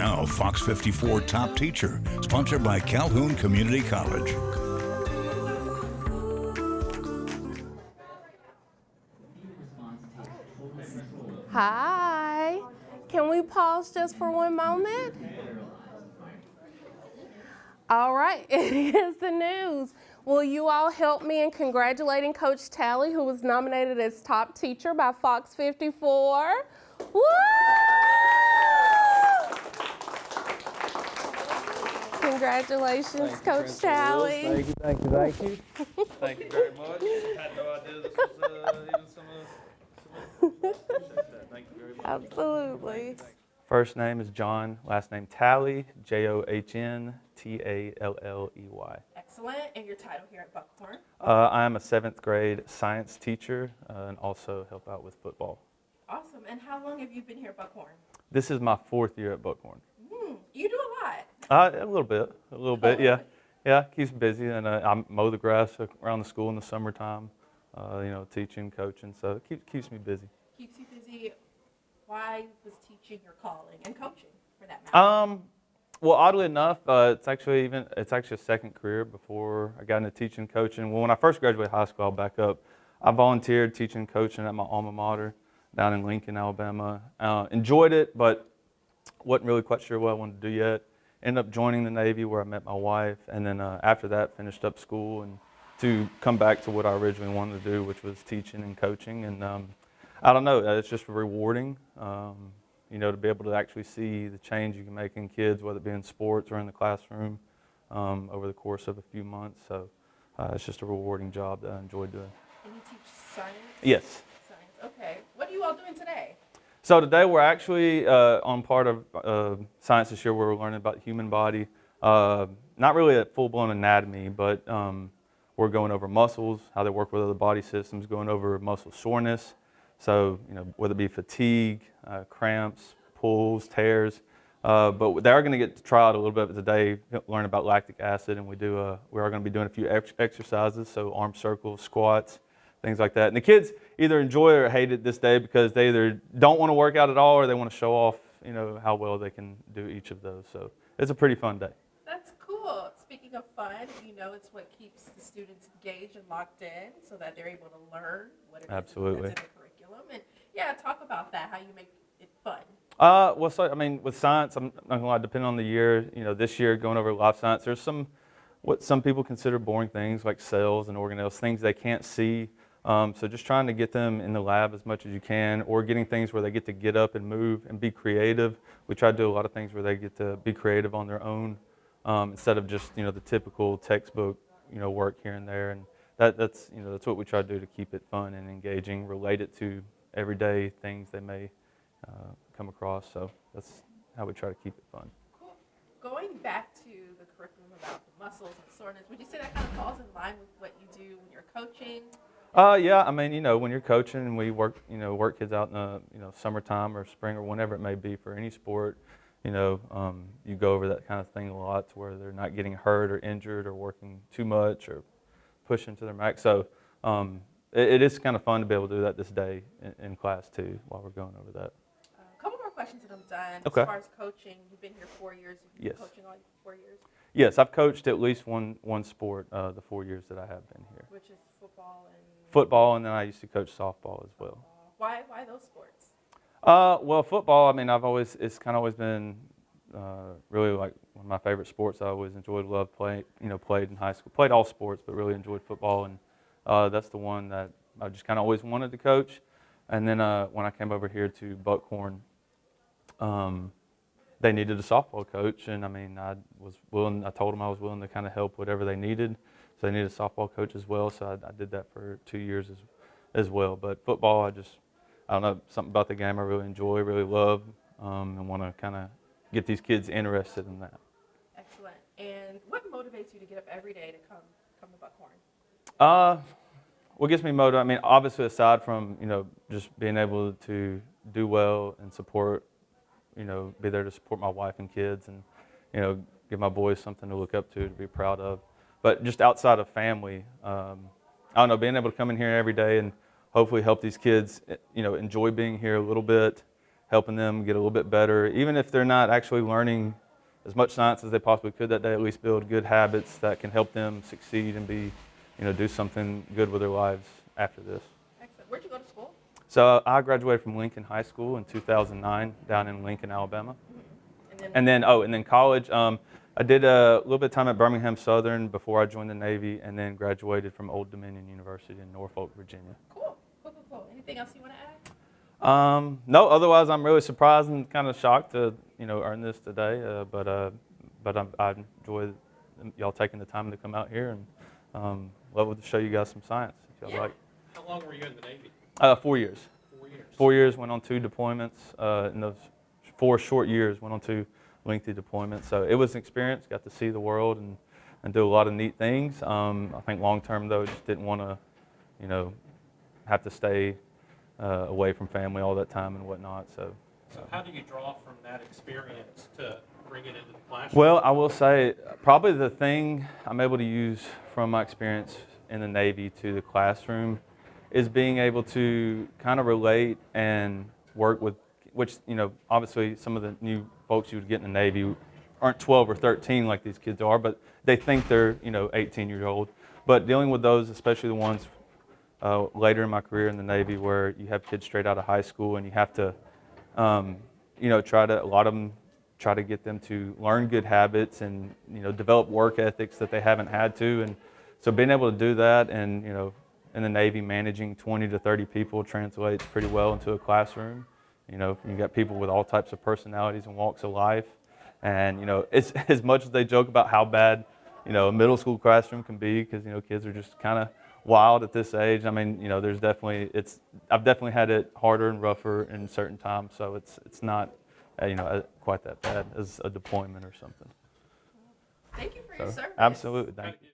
Now, Fox 54 Top Teacher, sponsored by Calhoun Community College. Hi. Can we pause just for one moment? All right, it is the news. Will you all help me in congratulating Coach Talley, who was nominated as top teacher by Fox 54? Woo! Congratulations, Coach Talley. Thank you. Thank you very much. Had no idea this was even some of that. Thank you very much. Absolutely. First name is John, last name Talley, John Talley. Excellent. And your title here at Buckhorn? I am a 7th grade science teacher and also help out with football. Awesome. And how long have you been here at Buckhorn? This is my 4th year at Buckhorn. You do a lot. A little bit, yeah. Yeah, keeps me busy, and I mow the grass around the school in the summertime, teaching, coaching, so it keeps me busy. Keeps you busy. Why was teaching your calling, and coaching for that matter? Well, oddly enough, it's actually a second career before I got into teaching, coaching. Well, when I first graduated high school, I'll back up. I volunteered teaching, coaching at my alma mater down in Lincoln, Alabama. Enjoyed it, but wasn't really quite sure what I wanted to do yet. Ended up joining the Navy where I met my wife, and then after that finished up school and to come back to what I originally wanted to do, which was teaching and coaching. And I don't know, it's just rewarding, to be able to actually see the change you can make in kids, whether it be in sports or in the classroom over the course of a few months. So it's just a rewarding job that I enjoy doing. And you teach science? Yes. Science. Okay. What are you all doing today? So today we're actually on part of science this year where we're learning about the human body. Not really a full-blown anatomy, but we're going over muscles, how they work with other body systems, going over muscle soreness. So, whether it be fatigue, cramps, pulls, tears. But they are going to get to try out a little bit today, learn about lactic acid, and we are going to be doing a few exercises, so arm circles, squats, things like that. And the kids either enjoy it or hate it this day because they either don't want to work out at all or they want to show off, how well they can do each of those. So it's a pretty fun day. That's cool. Speaking of fun, it's what keeps the students engaged and locked in so that they're able to learn what it is that's in the curriculum. And talk about that, how you make it fun. With science, I'm not going to lie, depending on the year, this year going over life science, there's what some people consider boring things like cells and organelles, things they can't see. So just trying to get them in the lab as much as you can, or getting things where they get to get up and move and be creative. We try to do a lot of things where they get to be creative on their own instead of just the typical textbook work here and there. And that's what we try to do to keep it fun and engaging, relate it to everyday things they may come across. So that's how we try to keep it fun. Cool. Going back to the curriculum about the muscles and soreness, would you say that kind of falls in line with what you do when you're coaching? Yeah. When you're coaching, we work kids out in the summertime or spring or whenever it may be for any sport. You go over that kind of thing a lot to where they're not getting hurt or injured or working too much or pushing to their max. So it is kind of fun to be able to do that this day in class too while we're going over that. A couple more questions and I'm done. Okay. As far as coaching, you've been here 4 years. You've been coaching all 4 years? Yes, I've coached at least one sport the 4 years that I have been here. Which is football and... Football, and then I used to coach softball as well. Why those sports? Football, it's kind of always been really like one of my favorite sports. I always loved playing, played in high school. Played all sports, but really enjoyed football, and that's the one that I just kind of always wanted to coach. And then when I came over here to Buckhorn, they needed a softball coach, and I told them I was willing to kind of help whatever they needed. So they needed a softball coach as well, so I did that for 2 years as well. But football, I don't know, something about the game I really enjoy, really love, and want to kind of get these kids interested in that. Excellent. And what motivates you to get up every day to come to Buckhorn? What gets me motivated, obviously aside from, just being able to do well and support, be there to support my wife and kids and, give my boys something to look up to be proud of. But just outside of family, being able to come in here every day and hopefully help these kids, enjoy being here a little bit, helping them get a little bit better, even if they're not actually learning as much science as they possibly could that day, at least build good habits that can help them succeed and be, do something good with their lives after this. Excellent. Where'd you go to school? So I graduated from Lincoln High School in 2009 down in Lincoln, Alabama. Mm-hmm. And then college, I did a little bit of time at Birmingham Southern before I joined the Navy, and then graduated from Old Dominion University in Norfolk, Virginia. Cool. Anything else you want to add? No, otherwise I'm really surprised and kind of shocked to, earn this today, but I enjoy y'all taking the time to come out here, and love to show you guys some science if y'all like. How long were you in the Navy? 4 years. 4 years. 4 years, went on 2 deployments. In those 4 short years, went on 2 lengthy deployments. So it was an experience, got to see the world and do a lot of neat things. I think long term though, just didn't want to, have to stay away from family all that time and whatnot. So how do you draw from that experience to bring it into the classroom? Well, I will say probably the thing I'm able to use from my experience in the Navy to the classroom is being able to kind of relate and work with, which, obviously some of the new folks you would get in the Navy aren't 12 or 13 like these kids are, but they think they're, 18 years old. But dealing with those, especially the ones later in my career in the Navy where you have kids straight out of high school and you have to, a lot of them try to get them to learn good habits and, develop work ethics that they haven't had to. And so being able to do that and, in the Navy, managing 20 to 30 people translates pretty well into a classroom. You got people with all types of personalities and walks of life. And, it's as much as they joke about how bad, a middle school classroom can be because, kids are just kind of wild at this age. I mean, there's definitely, I've definitely had it harder and rougher in certain times. So it's not, quite that bad as a deployment or something. Thank you for your service. Absolutely. Thank you.